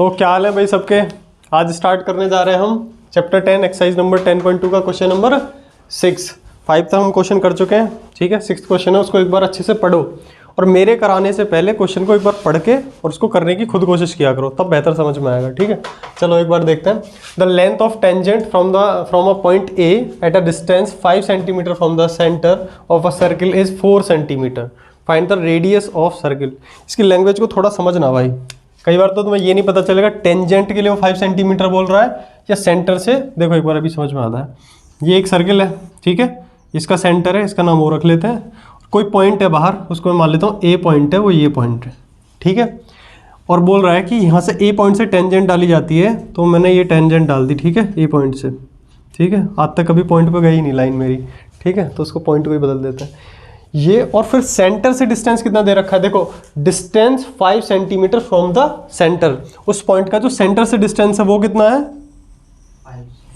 तो क्या हाल है भाई सबके। आज स्टार्ट करने जा रहे हैं हम चैप्टर 10 एक्सरसाइज नंबर 10.2 का क्वेश्चन नंबर 6। 5 तक हम क्वेश्चन कर चुके हैं, ठीक है। 6th क्वेश्चन है, उसको एक बार अच्छे से पढ़ो और मेरे कराने से पहले क्वेश्चन को एक बार पढ़ के और उसको करने की खुद कोशिश किया करो, तब बेहतर समझ में आएगा, ठीक है। चलो एक बार देखते हैं। The length of tangent from a point A at a distance 5 centimetre from the centre of a circle is 4 centimetre. Find the radius of circle. इसकी लैंग्वेज को थोड़ा समझना भाई, कई बार तो तुम्हें ये नहीं पता चलेगा टेंजेंट के लिए वो 5 सेंटीमीटर बोल रहा है या सेंटर से। देखो एक बार अभी समझ में आता है। ये एक सर्किल है, ठीक है, इसका सेंटर है, इसका नाम वो रख लेते हैं। कोई पॉइंट है बाहर, उसको मैं मान लेता हूँ ए पॉइंट है, वो ये पॉइंट है, ठीक है। और बोल रहा है कि यहाँ से ए पॉइंट से टेंजेंट डाली जाती है, तो मैंने ये टेंजेंट डाल दी, ठीक है, ए पॉइंट से, ठीक है। आज तक कभी पॉइंट पे गई नहीं लाइन मेरी, ठीक है, तो उसको पॉइंट को ही बदल देते हैं ये। और फिर सेंटर से डिस्टेंस कितना दे रखा है, देखो distance 5 centimetre from the centre. उस पॉइंट का जो सेंटर से डिस्टेंस है वो कितना है,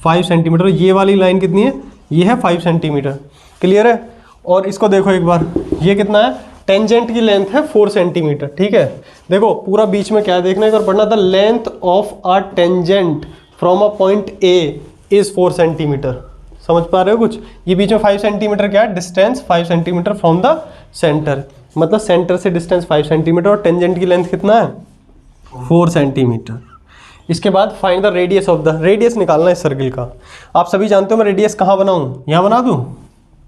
5 सेंटीमीटर। ये वाली लाइन कितनी है, ये है 5 सेंटीमीटर, क्लियर है। और इसको देखो एक बार, ये कितना है, टेंजेंट की लेंथ है 4 सेंटीमीटर, ठीक है। देखो पूरा बीच में क्या है देखना, एक बार पढ़ना। The length of a tangent from a point A is 4 centimetre. समझ पा रहे हो कुछ। ये बीच में 5 सेंटीमीटर क्या है, distance 5 centimetre from the centre, मतलब सेंटर से डिस्टेंस 5 सेंटीमीटर और टेंजेंट की लेंथ कितना है, 4 सेंटीमीटर। इसके बाद find the radius of the, radius निकालना है इस सर्किल का। आप सभी जानते हो मैं रेडियस कहाँ बनाऊँ, यहाँ बना दूँ,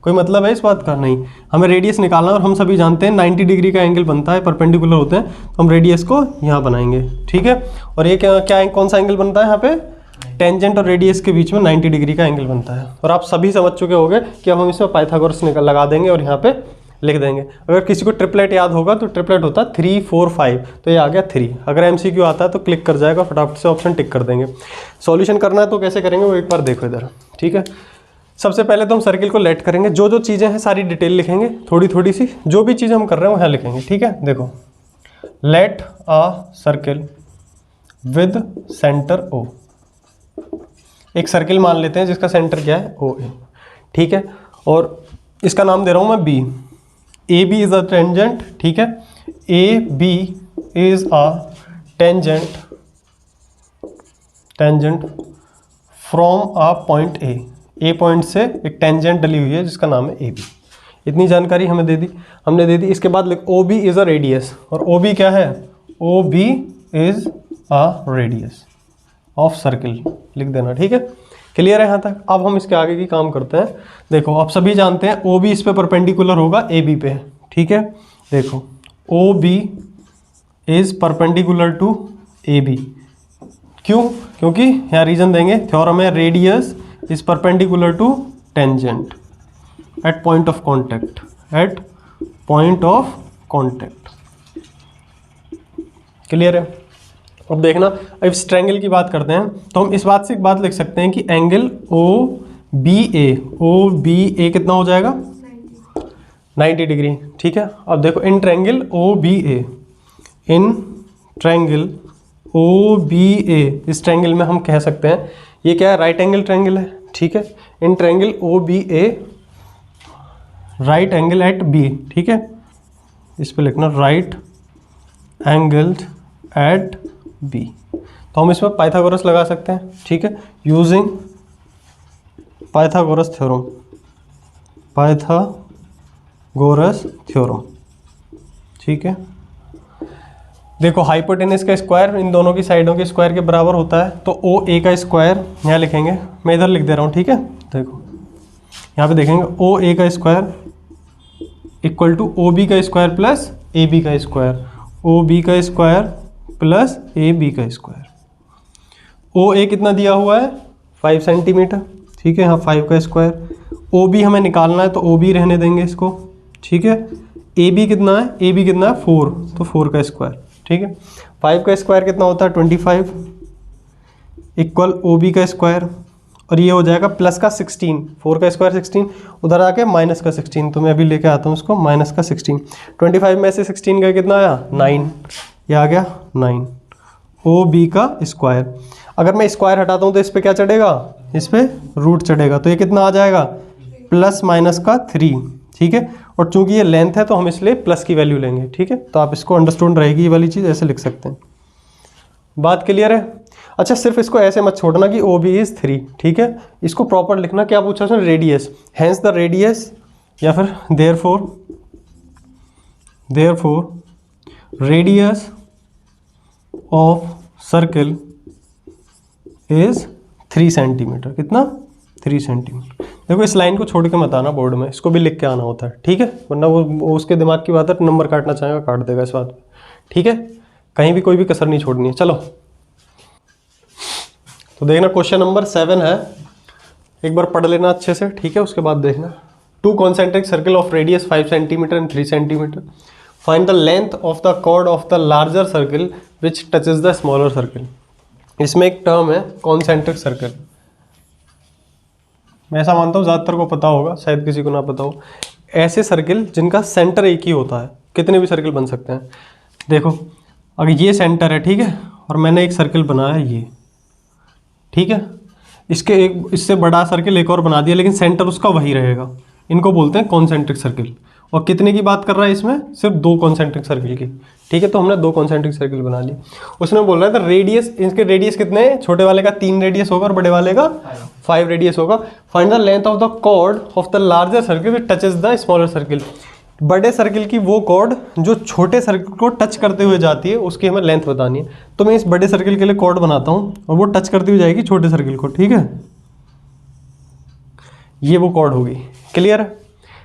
कोई मतलब है इस बात का, नहीं। हमें रेडियस निकालना है और हम सभी जानते हैं 90 डिग्री का एंगल बनता है, परपेंडिकुलर होते हैं, तो हम रेडियस को यहाँ बनाएंगे, ठीक है। और ये क्या कौन सा एंगल बनता है यहाँ पे, टेंजेंट और रेडियस के बीच में 90 डिग्री का एंगल बनता है। और आप सभी समझ चुके होंगे कि अब हम इसमें पाइथागोरस लगा देंगे और यहाँ पे लिख देंगे। अगर किसी को ट्रिपलेट याद होगा तो ट्रिपलेट होता है 3 4 5, तो ये आ गया 3। अगर एमसीक्यू आता है तो क्लिक कर जाएगा, फटाफट से ऑप्शन टिक कर देंगे। सॉल्यूशन करना है तो कैसे करेंगे वो एक बार देखो इधर, ठीक है। सबसे पहले तो हम सर्किल को लेट करेंगे, जो जो चीज़ें हैं सारी डिटेल लिखेंगे, थोड़ी थोड़ी सी जो भी चीज़ें हम कर रहे हैं वो यहाँ लिखेंगे, ठीक है। देखो let a circle with centre O. एक सर्किल मान लेते हैं जिसका सेंटर क्या है, ओ ए, ठीक है। और इसका नाम दे रहा हूँ मैं B. A B is a tangent, ठीक है। A B is a tangent from a point A. A point से एक टेंजेंट डली हुई है जिसका नाम है ए बी। इतनी जानकारी हमें हमने दे दी। इसके बाद लिख O B is a radius, और ओ बी क्या है, O B is a radius of circle, लिख देना, ठीक है। क्लियर है यहाँ तक। अब हम इसके आगे की काम करते हैं। देखो आप सभी जानते हैं ओ बी इस पे परपेंडिकुलर होगा ए बी पे, ठीक है। देखो O B is perpendicular to A B. क्यों, क्योंकि यहाँ रीजन देंगे, थ्योरम है radius is perpendicular to tangent at point of contact, at point of contact. Clear है। अब देखना, अब इस ट्रायंगल की बात करते हैं तो हम इस बात से एक बात लिख सकते हैं कि एंगल ओ बी ए कितना हो जाएगा, 90 डिग्री, ठीक है। अब देखो in triangle O B A, in triangle O B A, इस ट्रायंगल में हम कह सकते हैं ये क्या है, राइट एंगल ट्रायंगल है, ठीक है। In triangle O B A right angle at B, ठीक है। इस पे लिखना राइट एंगल एट बी। तो हम इसमें पाइथागोरस लगा सकते हैं, ठीक है, यूजिंग पाइथागोरस थ्योरम, ठीक है। देखो हाइपोटेनस का स्क्वायर इन दोनों की साइडों के स्क्वायर के बराबर होता है, तो ओ ए का स्क्वायर यहाँ लिखेंगे, मैं इधर लिख दे रहा हूँ, ठीक है। देखो यहाँ पे देखेंगे ओ ए का square equal to O B का स्क्वायर प्लस ए बी का स्क्वायर, ओ बी का स्क्वायर प्लस ए बी का स्क्वायर। ओ ए कितना दिया हुआ है, 5 सेंटीमीटर, ठीक है, यहाँ 5 का स्क्वायर। ओ बी हमें निकालना है तो ओ बी रहने देंगे इसको, ठीक है। ए बी कितना है, ए बी कितना है 4, तो 4 का स्क्वायर, ठीक है। 5 का स्क्वायर कितना होता है 25 इक्वल ओ बी का स्क्वायर, और ये हो जाएगा प्लस का 16, 4 का स्क्वायर 16, उधर आके माइनस का 16, तो मैं अभी लेके आता हूँ उसको, माइनस का 16। 25 में से 16 का कितना आया 9, ये आ गया 9 ओ बी का स्क्वायर। अगर मैं स्क्वायर हटाता हूँ तो इस पर क्या चढ़ेगा, इस पर रूट चढ़ेगा, तो ये कितना आ जाएगा प्लस माइनस का 3, ठीक है। और चूंकि ये लेंथ है तो हम इसलिए प्लस की वैल्यू लेंगे, ठीक है। तो आप इसको अंडरस्टूड रहेगी ये वाली चीज़, ऐसे लिख सकते हैं। बात क्लियर है? अच्छा सिर्फ इसको ऐसे मत छोड़ना कि ओ बी इज 3, ठीक है, इसको प्रॉपर लिखना। क्या पूछा उसने? रेडियस, हैंस द रेडियस, या फिर therefore radius of circle is 3 centimetre. कितना? 3 सेंटीमीटर। देखो इस लाइन को छोड़ के मत आना बोर्ड में, इसको भी लिख के आना होता है, ठीक है, वरना वो उसके दिमाग की बात है, नंबर काटना चाहेगा काट देगा इस बात पे, ठीक है, कहीं भी कोई भी कसर नहीं छोड़नी है। चलो तो देखना क्वेश्चन नंबर 7 है, एक बार पढ़ लेना अच्छे से, ठीक है, उसके बाद देखना। 2 concentric circle of radius 5 centimetre and 3 centimetre, find the length of the chord of the larger circle which touches the smaller circle. इसमें एक टर्म है कॉन्सेंट्रिक सर्कल, मैं ऐसा मानता हूँ ज़्यादातर को पता होगा, शायद किसी को ना पता हो। ऐसे सर्कल जिनका सेंटर एक ही होता है, कितने भी सर्कल बन सकते हैं। देखो अगर ये सेंटर है, ठीक है, और मैंने एक सर्कल बनाया ये, ठीक है, इससे बड़ा सर्कल एक और बना दिया, लेकिन सेंटर उसका वही रहेगा, इनको बोलते हैं कॉन्सेंट्रिक सर्कल। और कितने की बात कर रहा है इसमें? सिर्फ 2 कॉन्सेंट्रिक सर्कल की, ठीक है, तो हमने 2 कॉन्सेंट्रिक सर्कल बना लिए। उसने बोल रहा है तो रेडियस, इसके रेडियस कितने हैं? छोटे वाले का 3 रेडियस होगा और बड़े वाले का 5 रेडियस होगा। Find the length of the chord of the larger circle which touches the smaller circle. बड़े सर्कल की वो कॉर्ड जो छोटे सर्कल को टच करते हुए जाती है, उसकी हमें लेंथ बतानी है। तो मैं इस बड़े सर्कल के लिए कॉर्ड बनाता हूँ और वो टच करती हुई जाएगी छोटे सर्कल को, ठीक है, ये वो कॉर्ड होगी। क्लियर है?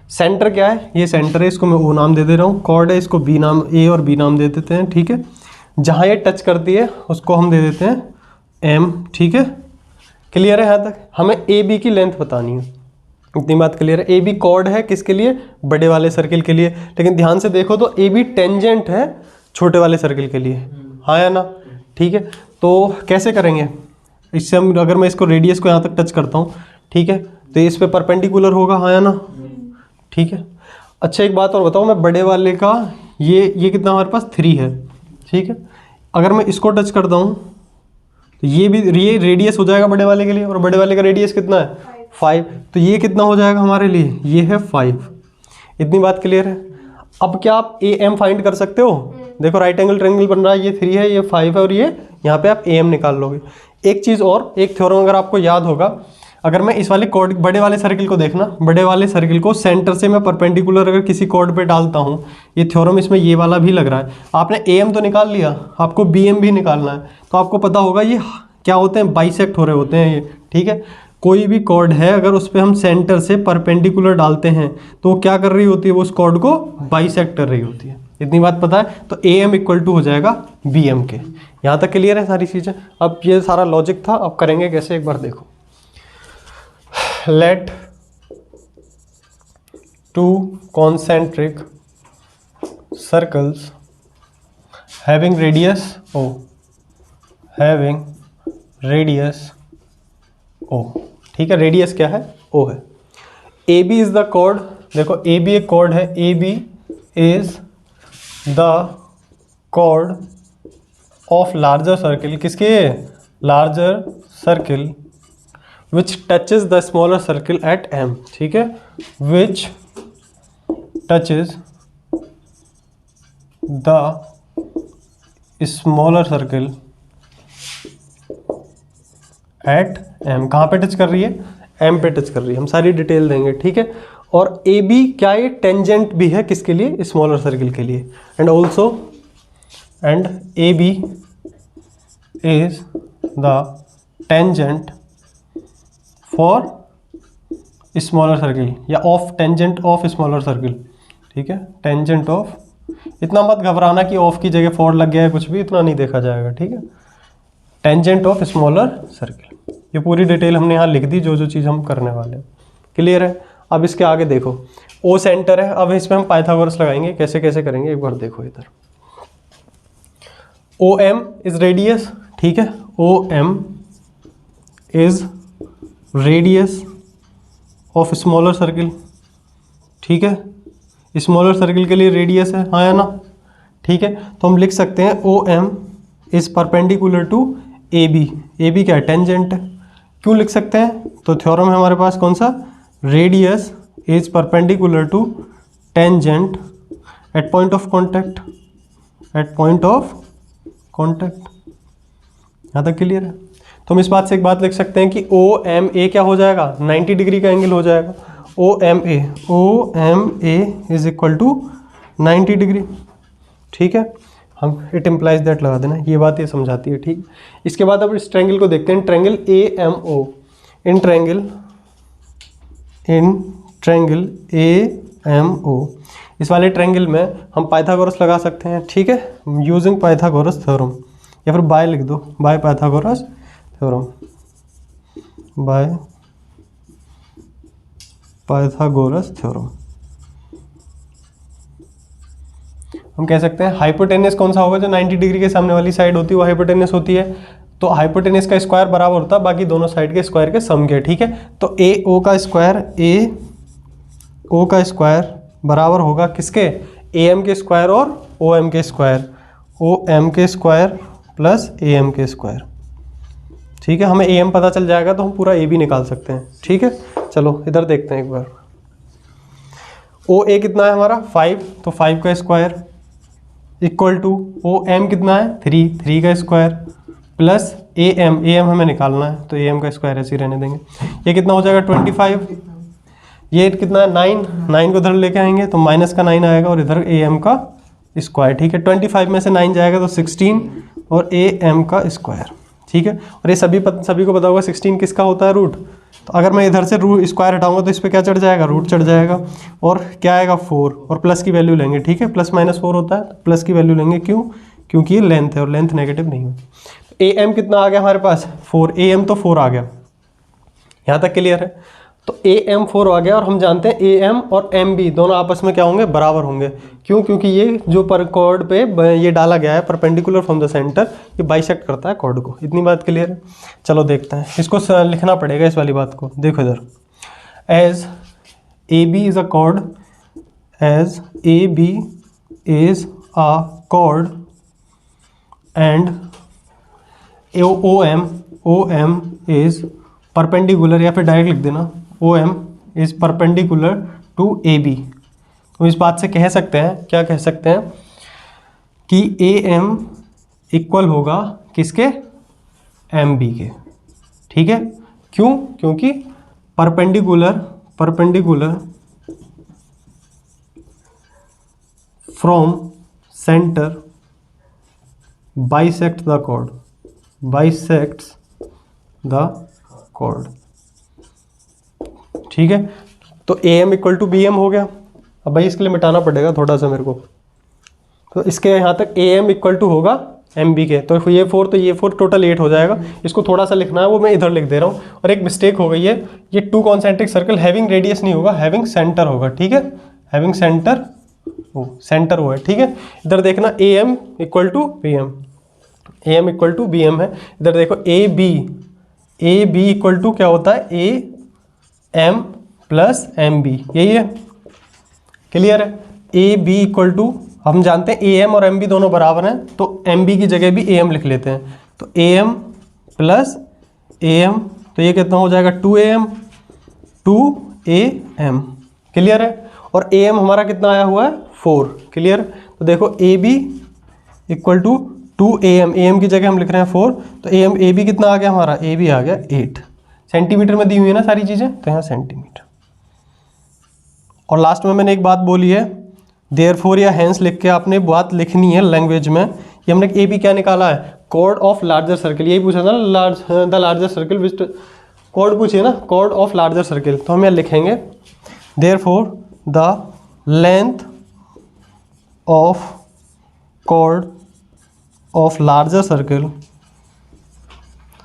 सेंटर क्या है? ये सेंटर है, इसको मैं ओ नाम दे दे रहा हूँ। कॉर्ड है, इसको बी नाम, ए और बी नाम दे देते हैं, ठीक है। जहाँ ये टच करती है उसको हम दे देते हैं एम, ठीक है। क्लियर है? यहाँ तक हमें ए बी की लेंथ बतानी है, इतनी बात क्लियर है। ए बी कॉर्ड है किसके लिए? बड़े वाले सर्कल के लिए, लेकिन ध्यान से देखो तो ए बी टेंजेंट है छोटे वाले सर्कल के लिए, हाँ या ना? ठीक है, तो कैसे करेंगे इससे हम? अगर मैं इसको रेडियस को यहाँ तक टच करता हूँ, ठीक है, तो इस पे परपेंडिकुलर होगा, हाँ या ना? ठीक है। अच्छा एक बात और बताओ, मैं बड़े वाले का ये कितना हमारे पास 3 है, ठीक है, अगर मैं इसको टच करता हूँ तो ये भी ये रेडियस हो जाएगा बड़े वाले के लिए, और बड़े वाले का रेडियस कितना है? 5। तो ये कितना हो जाएगा हमारे लिए? ये है 5। इतनी बात क्लियर है? अब क्या आप ए एम फाइंड कर सकते हो? देखो राइट एंगल ट्रायंगल बन रहा है, ये 3 है, ये 5 है, और ये यहाँ पे आप ए एम निकाल लोगे। एक चीज़ और, एक थ्योरम अगर आपको याद होगा, अगर मैं इस वाले कॉर्ड, बड़े वाले सर्कल को देखना, बड़े वाले सर्कल को सेंटर से मैं परपेंडिकुलर अगर किसी कॉर्ड पे डालता हूँ, ये थ्योरम इसमें ये वाला भी लग रहा है। आपने ए एम तो निकाल लिया, आपको बी एम भी निकालना है, तो आपको पता होगा ये क्या होते हैं? बाइसेक्ट हो रहे होते हैं ये, ठीक है। कोई भी कॉर्ड है अगर उस पर हम सेंटर से परपेंडिकुलर डालते हैं तो वो क्या कर रही होती है? वो उस कॉर्ड को बाइसेक्ट कर रही होती है। इतनी बात पता है? तो ए एम इक्वल टू हो जाएगा बी एम के। यहाँ तक क्लियर है सारी चीज़ें? अब ये सारा लॉजिक था, अब करेंगे कैसे एक बार देखो। Let 2 concentric circles having radius O, ठीक है, रेडियस क्या है? O है। A B is the chord, देखो ए बी एक कॉर्ड है, A B is the chord of larger circle, किसके? Larger circle which touches the smaller circle at M, ठीक है, which touches the smaller circle at M। कहाँ पे touch कर रही है? M पे टच कर रही है, हम सारी डिटेल देंगे, ठीक है। और ए बी क्या, ये टेंजेंट भी है किसके लिए? स्मॉलर सर्किल के लिए। And A B is the tangent for smaller circle, या of tangent of smaller circle, ठीक है, टेंजेंट ऑफ। इतना मत घबराना कि ऑफ की जगह फॉर लग गया है, कुछ भी इतना नहीं देखा जाएगा, ठीक है। टेंजेंट ऑफ स्मॉलर सर्किल, ये पूरी डिटेल हमने यहाँ लिख दी, जो चीज़ हम करने वाले हैं। क्लियर है? अब इसके आगे देखो, ओ सेंटर है, अब इसमें हम पाइथागोरस लगाएंगे, कैसे कैसे करेंगे एक बार देखो इधर। ओ एम इज रेडियस, ठीक है, O M is radius of smaller circle, ठीक है, स्मॉलर सर्किल के लिए रेडियस है, हाँ या ना? ठीक है, तो हम लिख सकते हैं O M is perpendicular to A B. A B क्या है? टेंजेंट है। क्यों लिख सकते हैं? तो थ्योरम है हमारे पास कौन सा? Radius is perpendicular to tangent at point of contact, at point of contact, यहाँ तक क्लियर है? तो हम इस बात से एक बात लिख सकते हैं कि ओ एम ए क्या हो जाएगा, 90 डिग्री का एंगल हो जाएगा। O M A is equal to 90 degree. ठीक है, हम इट इम्प्लाइज दैट लगा देना, ये बात ये समझाती है। ठीक, इसके बाद अब इस ट्रायंगल को देखते हैं, triangle A M O. In triangle A M O, इस वाले ट्रायंगल में हम पाइथागोरस लगा सकते हैं। ठीक है, यूजिंग पाइथागोरस थ्योरम, या फिर बाय लिख दो, by Pythagoras theorem, by Pythagoras theorem. हम कह सकते हैं हाइपोटेनस कौन सा होगा, जो 90 डिग्री के सामने वाली साइड होती है वो हाइपोटेनस होती है। तो हाइपोटेनस का स्क्वायर बराबर होता है बाकी दोनों साइड के स्क्वायर के सम के। ठीक है, तो ए ओ का स्क्वायर बराबर होगा किसके, ए एम के स्क्वायर और ओ एम के स्क्वायर, ओ एम के स्क्वायर प्लस ए एम के स्क्वायर। ठीक है, हमें ए एम पता चल जाएगा तो हम पूरा ए भी निकाल सकते हैं। ठीक है, चलो इधर देखते हैं एक बार। ओ ए कितना है हमारा 5, तो 5 का square equal to O M कितना है 3 का स्क्वायर प्लस ए एम हमें निकालना है, तो ए एम का स्क्वायर ऐसे ही रहने देंगे। ये कितना हो जाएगा 25, ये कितना है 9 को इधर लेके आएंगे तो माइनस का 9 आएगा और इधर ए एम का स्क्वायर। ठीक है, 25 में से 9 जाएगा तो 16 और ए एम का स्क्वायर। ठीक है, और ये सभी को पता होगा 16 किसका होता है, रूट। तो अगर मैं इधर से रूट स्क्वायर हटाऊंगा तो इस पर क्या चढ़ जाएगा, रूट चढ़ जाएगा, और क्या आएगा 4, और प्लस की वैल्यू लेंगे। ठीक है, प्लस माइनस 4 होता है, तो प्लस की वैल्यू लेंगे, क्यों, क्योंकि ये लेंथ है और लेंथ नेगेटिव नहीं होती। ए एम कितना आ गया हमारे पास 4, ए एम तो 4 आ गया, यहाँ तक क्लियर है। तो ए एम 4 आ गया, और हम जानते हैं ए एम और एम बी दोनों आपस में क्या होंगे, बराबर होंगे। क्यों, क्योंकि ये जो पर कॉर्ड पे ये डाला गया है परपेंडिकुलर फ्रॉम द सेंटर, ये बाइसेक्ट करता है कॉर्ड को। इतनी बात क्लियर है? चलो देखते हैं, इसको लिखना पड़ेगा इस वाली बात को। देखो इधर, as A B is a chord, as A B is a chord and O M is perpendicular, या फिर डायरेक्ट लिख देना O M is perpendicular to A B. तो इस बात से कह सकते हैं, क्या कह सकते हैं, कि ए एम इक्वल होगा किसके, एम बी के। ठीक है, क्यों, क्योंकि perpendicular from centre bisect the chord, bisects the chord. ठीक है, तो A M equal to B M हो गया। अब भाई इसके लिए मिटाना पड़ेगा थोड़ा सा मेरे को, तो इसके यहाँ तक ए एम इक्वल टू होगा एम बी के, तो ये 4 तो ये 4 टोटल 8 हो जाएगा। इसको थोड़ा सा लिखना है, वो मैं इधर लिख दे रहा हूँ। और एक मिस्टेक हो गई है, ये 2 कॉन्सेंट्रिक सर्कल हैविंग रेडियस नहीं होगा, हैविंग सेंटर होगा। ठीक है, हैविंग सेंटर वो है। ठीक है, इधर देखना A M equal to B M, A M equal to B M है। इधर देखो ए बी इक्वल टू क्या होता है, A M plus M B, यही है, क्लियर है। ए बी इक्वल टू, हम जानते हैं ए एम और एम बी दोनों बराबर हैं, तो एम बी की जगह भी ए एम लिख लेते हैं। तो A M plus A M, तो ये कितना हो जाएगा 2am, क्लियर है। और ए एम हमारा कितना आया हुआ है 4, क्लियर। तो देखो A B equal to 2am, A M की जगह हम लिख रहे हैं 4, तो ए बी कितना आ गया हमारा, ए बी आ गया 8 सेंटीमीटर में दी हुई है ना सारी चीज़ें, तो यहाँ सेंटीमीटर। और लास्ट में मैंने एक बात बोली है, देयरफॉर या हेंस लिख के आपने बात लिखनी है लैंग्वेज में। ये हमने ए बी क्या निकाला है, कॉर्ड ऑफ लार्जर सर्कल, यही पूछा था ना, the larger circle which chord पूछिए ना, कॉर्ड ऑफ लार्जर सर्कल। तो हम यहाँ लिखेंगे therefore the length of chord of larger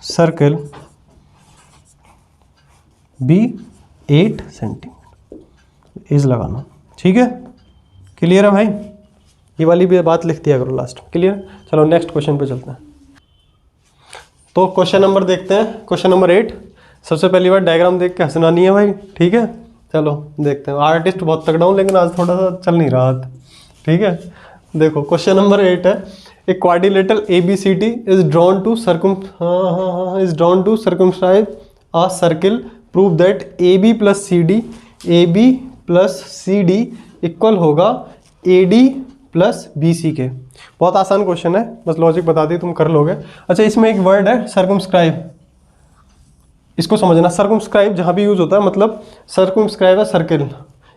circle be 8 centimetre, is लगाना। ठीक है, क्लियर है भाई, ये वाली भी बात लिख दिया करो लास्ट, क्लियर। चलो नेक्स्ट क्वेश्चन पे चलते हैं। तो क्वेश्चन नंबर देखते हैं, क्वेश्चन नंबर 8। सबसे पहली बार डायग्राम देख के हंसना नहीं है भाई, ठीक है। चलो देखते हैं, आर्टिस्ट बहुत तगड़ा हूँ लेकिन आज थोड़ा सा चल नहीं रहा था, ठीक है। देखो क्वेश्चन नंबर 8 है, a quadrilateral ABCD is drawn to circumscribe a circle, prove that AB plus CD equal होगा AD प्लस बी सी के। बहुत आसान क्वेश्चन है, बस लॉजिक बता दी तुम कर लोगे। अच्छा इसमें एक वर्ड है सर्कमस्क्राइब, इसको समझना। सर्कमस्क्राइब जहाँ भी यूज होता है मतलब सर्कमस्क्राइब है सर्किल,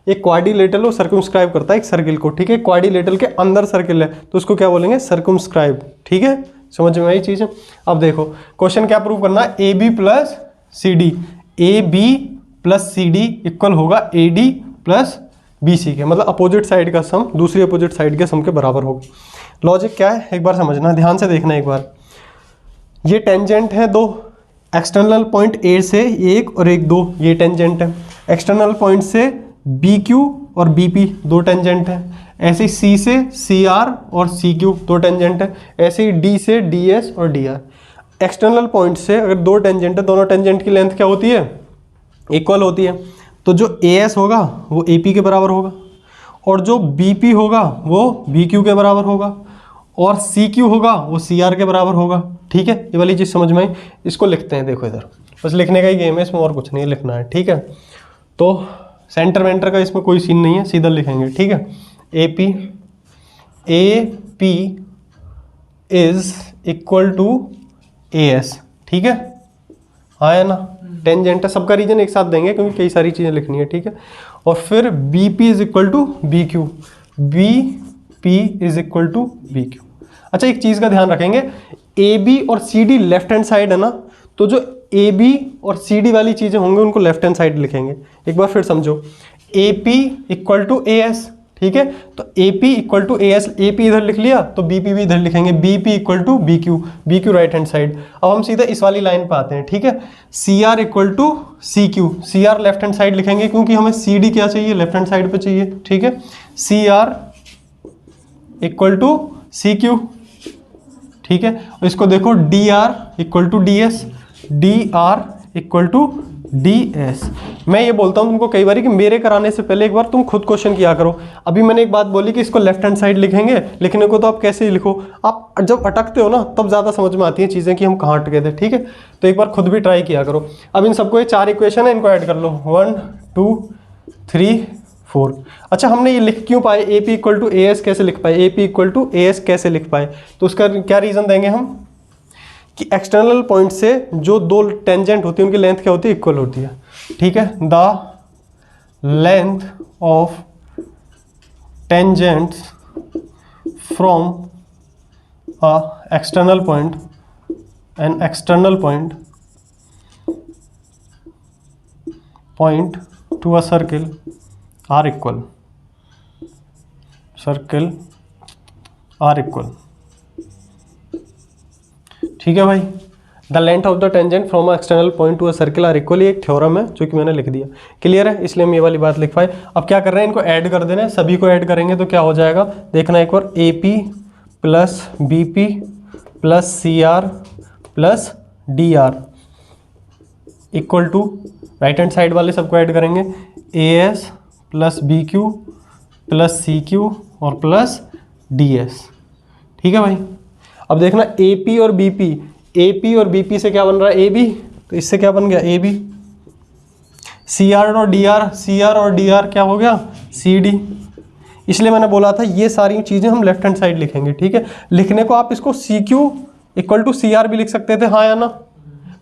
एक क्वाड्रिलेटरल वो सर्कमस्क्राइब करता है एक सर्किल को, ठीक है। क्वाड्रिलेटरल के अंदर सर्किल है तो उसको क्या बोलेंगे, सर्कमस्क्राइब, ठीक है। समझ में आई चीज़ है। अब देखो क्वेश्चन क्या प्रूव करना है, A B plus C D, A B plus C D equal होगा A D plus B C के, मतलब अपोजिट साइड का सम दूसरी अपोजिट साइड के सम के बराबर होगा। लॉजिक क्या है एक बार समझना, ध्यान से देखना एक बार। ये टेंजेंट है दो, एक्सटर्नल पॉइंट ए से एक और एक दो, ये टेंजेंट है। एक्सटर्नल पॉइंट से बी क्यू और बी पी दो टेंजेंट है। ऐसे ही सी से सी आर और सी क्यू दो टेंजेंट है। ऐसे ही डी से डी एस और डी आर। एक्सटर्नल पॉइंट से अगर दो टेंजेंट है, दोनों टेंजेंट की लेंथ क्या होती है, इक्वल होती है। तो जो ए एस होगा वो ए पी के बराबर होगा, और जो बी पी होगा वो बी क्यू के बराबर होगा, और सी क्यू होगा वो सी आर के बराबर होगा, ठीक है। ये वाली चीज़ समझ में आई। इसको लिखते हैं, देखो इधर बस लिखने का ही गेम है, इसमें और कुछ नहीं लिखना है, ठीक है। तो सेंटर वेंटर का इसमें कोई सीन नहीं है, सीधा लिखेंगे, ठीक है। A P is equal to A S, ठीक है। हाँ है ना, टेंजेंट है, सबका रीजन एक साथ देंगे क्योंकि कई सारी चीज़ें लिखनी है, ठीक है। और फिर B P is equal to B Q, B P is equal to B Q. अच्छा एक चीज़ का ध्यान रखेंगे, ए बी और C D left hand side है ना, तो जो ए बी और सी डी वाली चीज़ें होंगी उनको लेफ्ट हैंड साइड लिखेंगे। एक बार फिर समझो, A P equal to A S, ठीक है। तो A P equal to A S, A P इधर लिख लिया तो बी पी भी इधर लिखेंगे, B P equal to B Q, B Q right hand side. अब हम सीधा इस वाली लाइन पे आते हैं, ठीक है। C R equal to C Q, C R left hand side लिखेंगे क्योंकि हमें सी डी क्या चाहिए, लेफ्ट हैंड साइड पे चाहिए, ठीक है। C R equal to C Q, ठीक है। और इसको देखो D R equal to D S, D R equal to D S. मैं ये बोलता हूँ तुमको कई बार कि मेरे कराने से पहले एक बार तुम खुद क्वेश्चन किया करो। अभी मैंने एक बात बोली कि इसको लेफ्ट हैंड साइड लिखेंगे, लिखने को तो आप कैसे ही लिखो, आप जब अटकते हो ना तब ज़्यादा समझ में आती हैं चीज़ें कि हम कहाँ अटके थे, ठीक है। तो एक बार खुद भी ट्राई किया करो। अब इन सबको ये चार इक्वेशन है, इनको ऐड कर लो, 1 2 3 4। अच्छा हमने ये लिख क्यों पाए, A P equal to A S कैसे लिख पाए, A P equal to A S कैसे लिख पाए, तो उसका क्या रीज़न देंगे हम कि एक्सटर्नल पॉइंट से जो दो टेंजेंट होती है उनकी लेंथ क्या होती है, इक्वल होती है, ठीक है। The length of tangents from a external point and external point to a circle are equal, circle are equal, ठीक है भाई। The length of the tangent from external point to a circle are equal, एक theorem है जो कि मैंने लिख दिया, क्लियर है, इसलिए हम ये वाली बात लिख पाए। अब क्या कर रहे हैं, इनको ऐड कर देना है, सभी को ऐड करेंगे तो क्या हो जाएगा देखना एक बार, A P plus B P plus C R plus D R equal to, right hand side वाले सबको ऐड करेंगे, A S plus B Q plus C Q और प्लस डी एस, ठीक है भाई। अब देखना ए पी और बी पी, ए पी और बी पी से क्या बन रहा है, ए बी, तो इससे क्या बन गया ए बी। सी आर और डी आर, सी आर और डी आर क्या हो गया, सी डी। इसलिए मैंने बोला था ये सारी चीज़ें हम लेफ्ट हैंड साइड लिखेंगे, ठीक है। लिखने को आप इसको C Q equal to C R भी लिख सकते थे, हाँ या ना,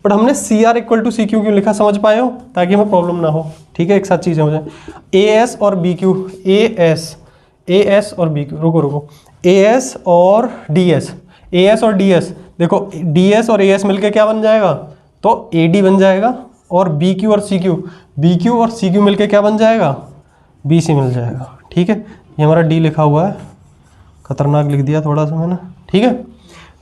बट हमने C R equal to C Q क्यों लिखा, समझ पाए हो, ताकि हमें प्रॉब्लम ना हो, ठीक है, एक साथ चीज़ें हो जाए। ए एस और बी क्यू, ए एस और बी क्यू, रुको ए एस और डी एस, ए एस और डी एस, देखो डी एस और ए एस मिलकर क्या बन जाएगा, तो ए डी बन जाएगा, और बी क्यू और सी क्यू, बी क्यू और सी क्यू मिलकर क्या बन जाएगा, बी सी मिल जाएगा, ठीक है। ये हमारा डी लिखा हुआ है, खतरनाक लिख दिया थोड़ा सा मैंने, ठीक है।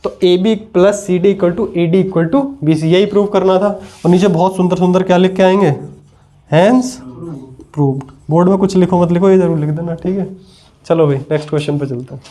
तो A B plus C D equal to A D equal to B C, यही प्रूव करना था। और नीचे बहुत सुंदर सुंदर क्या लिख के आएंगे, हैंस प्रूव्ड। बोर्ड में कुछ लिखो मत लिखो, ये जरूर लिख देना, ठीक है। चलो भाई नेक्स्ट क्वेश्चन पे चलते हैं।